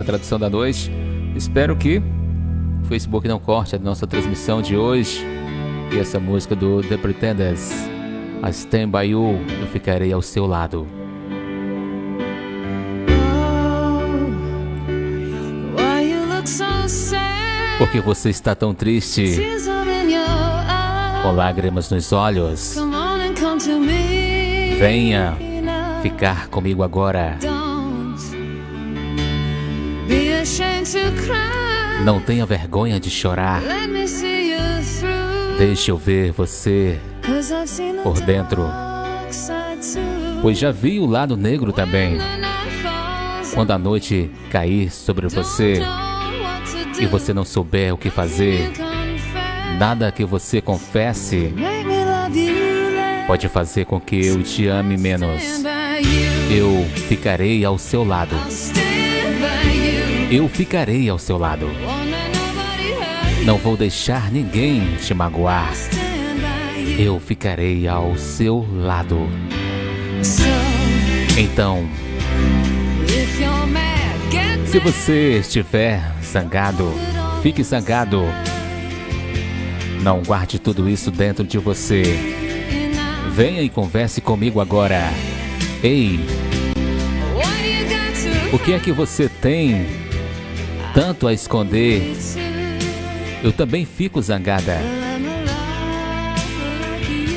A tradução da noite. Espero que o Facebook não corte a nossa transmissão de hoje. E essa música do The Pretenders, I Stand By You, eu ficarei ao seu lado. Por que você está tão triste, com lágrimas nos olhos? Venha ficar comigo agora. Não tenha vergonha de chorar. Deixe eu ver você por dentro, pois já vi o lado negro também. Quando a noite cair sobre você e você não souber o que fazer, nada que você confesse pode fazer com que eu te ame menos. Eu ficarei ao seu lado. Eu ficarei ao seu lado. Não vou deixar ninguém te magoar. Eu ficarei ao seu lado. Então, se você estiver zangado, fique zangado. Não guarde tudo isso dentro de você. Venha e converse comigo agora. Ei, o que é que você tem tanto a esconder? Eu também fico zangada,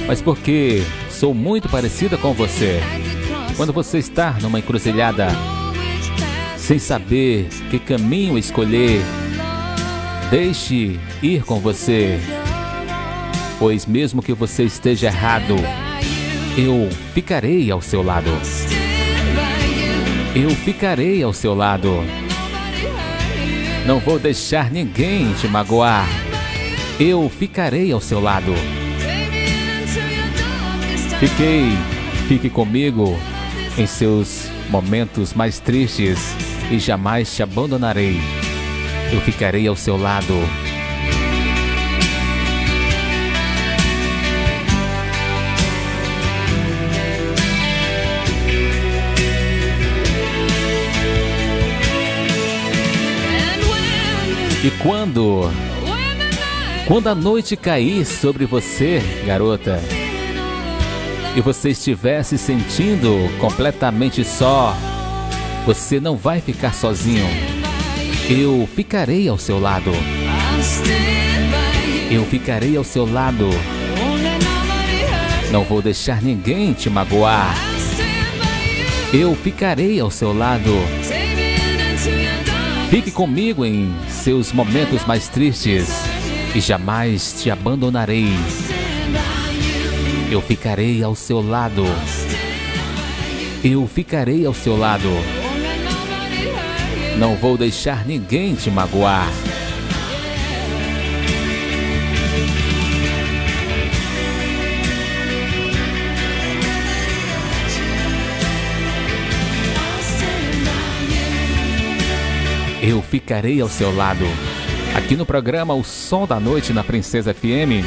mas porque sou muito parecida com você. Quando você está numa encruzilhada, sem saber que caminho escolher, deixe ir com você, pois mesmo que você esteja errado, eu ficarei ao seu lado. Eu ficarei ao seu lado. Não vou deixar ninguém te magoar. Eu ficarei ao seu lado. Fique comigo em seus momentos mais tristes e jamais te abandonarei. Eu ficarei ao seu lado. E quando a noite cair sobre você, garota, e você estiver se sentindo completamente só, você não vai ficar sozinho. Eu ficarei ao seu lado. Eu ficarei ao seu lado. Não vou deixar ninguém te magoar. Eu ficarei ao seu lado. Fique comigo em seus momentos mais tristes e jamais te abandonarei. Eu ficarei ao seu lado. Eu ficarei ao seu lado. Não vou deixar ninguém te magoar. Eu ficarei ao seu lado. Aqui no programa O Som da Noite na Princesa FM.